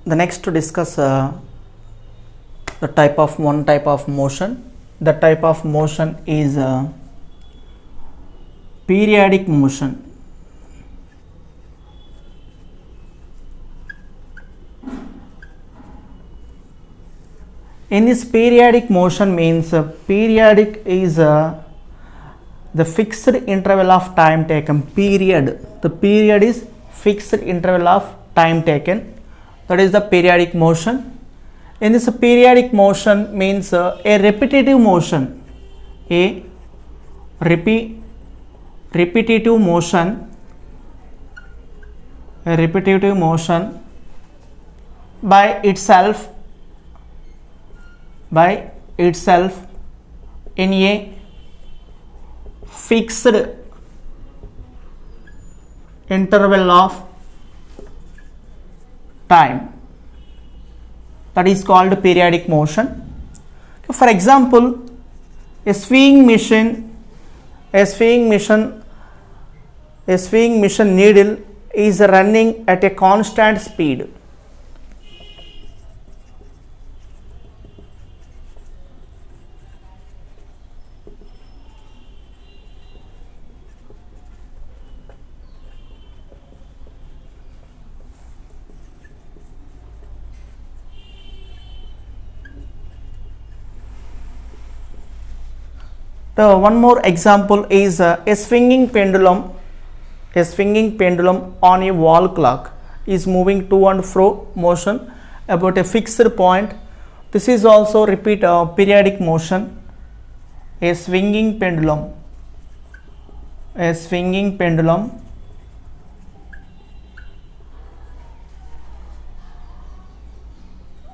the next to discuss the type of motion. The type of motion is periodic motion. In this periodic motion means periodic is the fixed interval of time taken. The period is fixed interval of time taken. That is the periodic motion. In this periodic motion means a repetitive motion. A repetitive motion. A repetitive motion by itself in a fixed interval of time, that is called periodic motion. For example, a swinging machine needle is running at a constant speed. One more example is a swinging pendulum. A swinging pendulum on a wall clock is moving to and fro motion about a fixed point. This is also repeat periodic motion. A swinging pendulum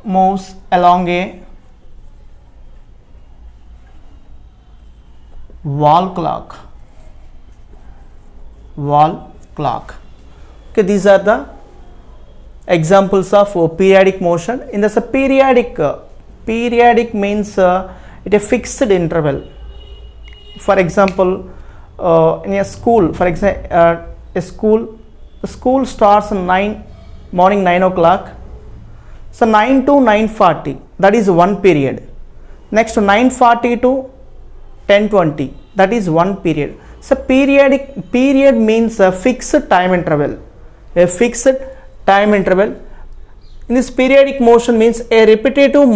moves along a wall clock. Okay, these are the examples of periodic motion. In this periodic means it a fixed interval. For example, in a school, for example, the school starts morning 9 o'clock. So 9 to 9:40, that is one period. Next 9:40 to 10:20, that is one period. So period means a fixed time interval. In this periodic motion means a repetitive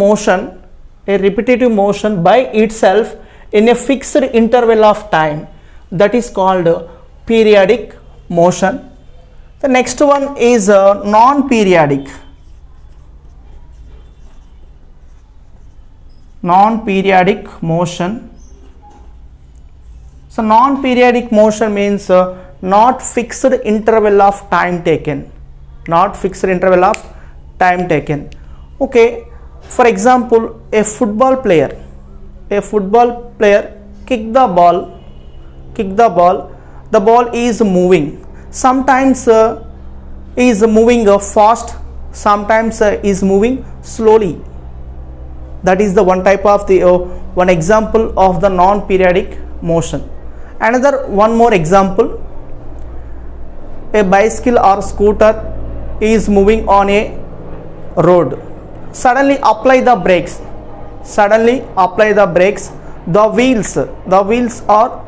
motion by itself in a fixed interval of time, that is called periodic motion. The next one is non-periodic motion. So non-periodic motion means not fixed interval of time taken. Okay, for example, a football player kick the ball. The ball is moving. Sometimes is moving fast. Sometimes is moving slowly. That is the one type of the one example of the non-periodic motion. Another one more example, a bicycle or scooter is moving on a road. Suddenly apply the brakes. The wheels are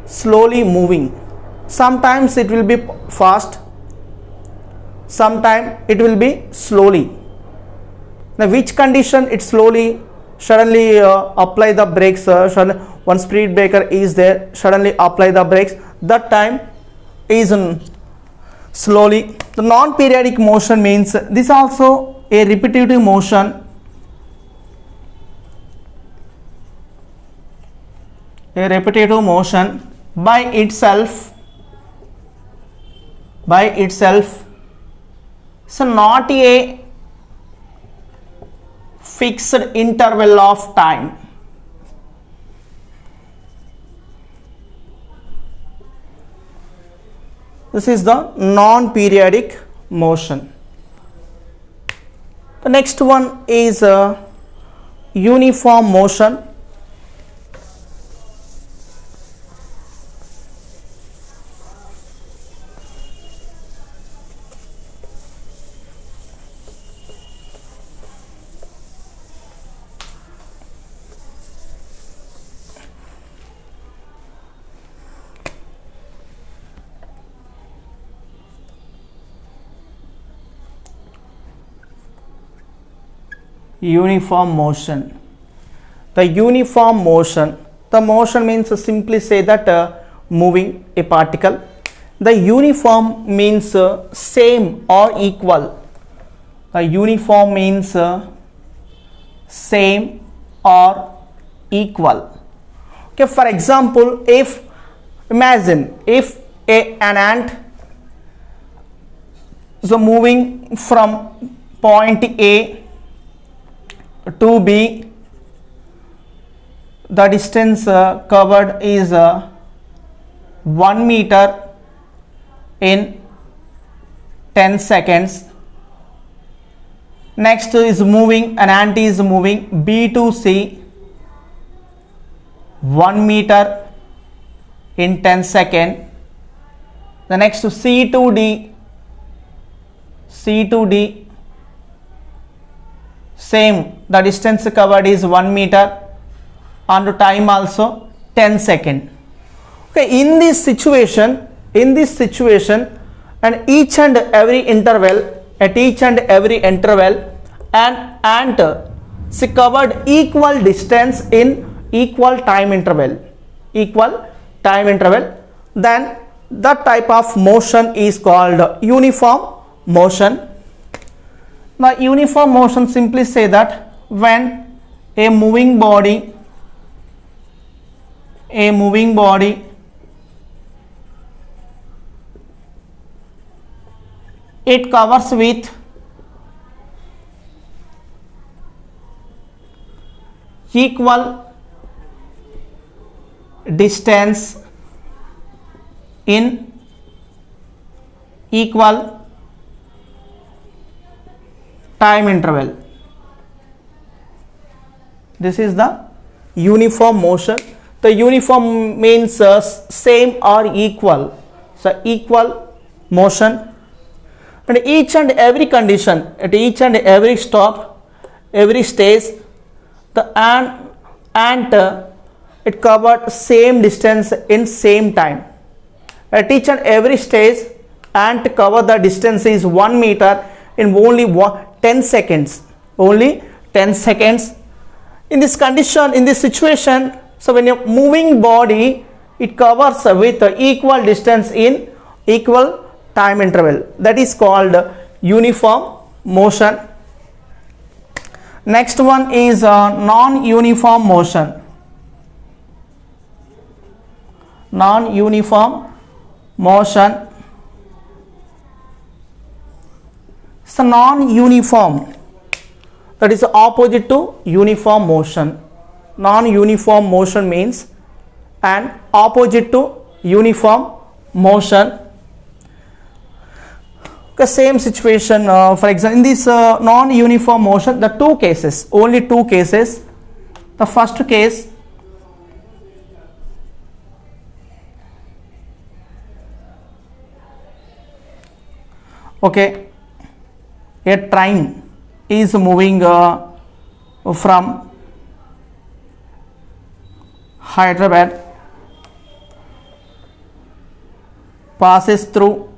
slowly moving. Sometimes it will be fast, sometimes it will be slowly. Now which condition it slowly? Suddenly apply the brakes. One speed breaker is there, suddenly apply the brakes, that time is slowly. The non-periodic motion means this also a repetitive motion. By itself. So not a fixed interval of time. This is the non-periodic motion. The next one is uniform motion. uniform motion. The uniform motion, the motion means simply say that moving a particle. The uniform means same or equal. The uniform means same or equal. Okay, for example, if imagine if an ant is moving from point A to B, the distance covered is 1 meter in 10 seconds. Next is moving, an ant is moving B to C, 1 meter in 10 seconds. The next to C to D, same, the distance covered is 1 meter and time also 10 seconds. Okay, in this situation and each and every interval, at each and every interval an ant she covered equal distance in equal time interval, then that type of motion is called uniform motion. Now uniform motion simply say that when a moving body it covers with equal distance in equal time interval. This is the uniform motion. The uniform means same or equal, so equal motion. And each and every condition, at each and every stop, every stage, the ant it covered same distance in same time. At each and every stage, ant cover the distance is 1 meter in only 10 seconds. Only 10 seconds. In this condition, in this situation, so when a moving body, it covers with equal distance in equal time interval. That is called uniform motion. Next one is non-uniform motion. Non-uniform motion. So non-uniform, that is opposite to uniform motion. Non-uniform motion means and opposite to uniform motion. The same situation, for example, in this non-uniform motion, the two cases, only two cases. The first case, okay, a train is moving from Hyderabad, passes through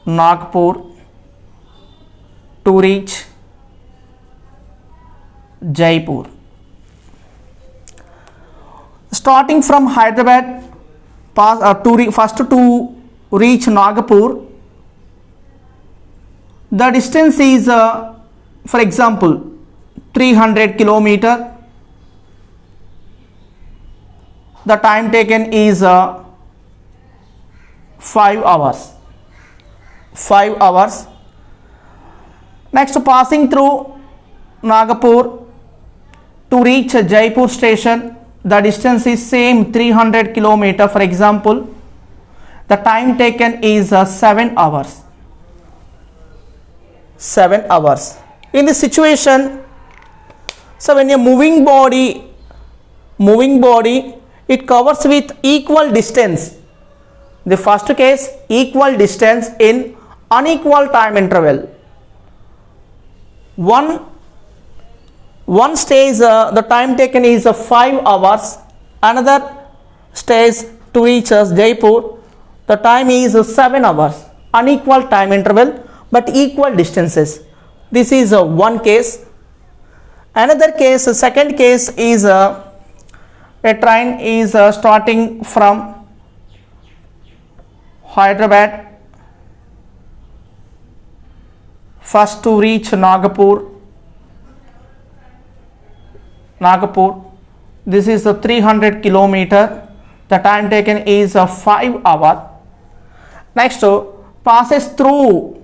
Nagpur to reach Jaipur. Starting from Hyderabad, first to reach Nagpur, the distance is for example 300 kilometer. The time taken is 5 hours. 5 hours. Next, passing through Nagpur to reach Jaipur station, the distance is same 300 kilometer. For example, the time taken is 7 hours. 7 hours. In this situation, so when a moving body it covers with equal distance. The first case, equal distance in unequal time interval. One stage the time taken is 5 hours. Another stage to reach Jaipur, the time is 7 hours. Unequal time interval but equal distances. This is one case. Another case, second case is a train is starting from Hyderabad, first to reach Nagpur. This is a 300 kilometer. The time taken is 5 hours. Next, passes through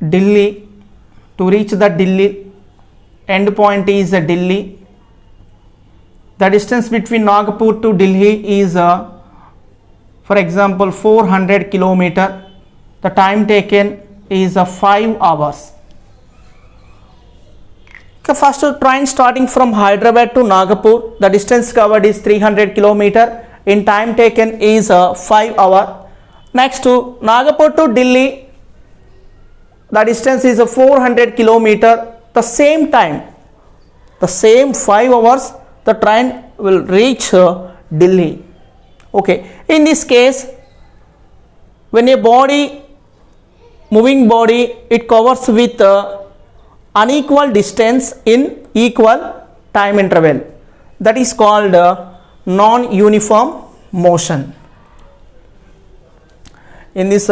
Delhi. To reach the Delhi end point is Delhi. The distance between Nagpur to Delhi is for example 400 kilometer. The time taken is 5 hours. The first train starting from Hyderabad to Nagpur, the distance covered is 300 kilometer. In time taken is 5 hours. Next to Nagpur to Delhi, the distance is 400 kilometer. The same time, the same 5 hours, the train will reach Delhi. Okay, in this case, when a moving body, it covers with unequal distance in equal time interval. That is called non-uniform motion. In this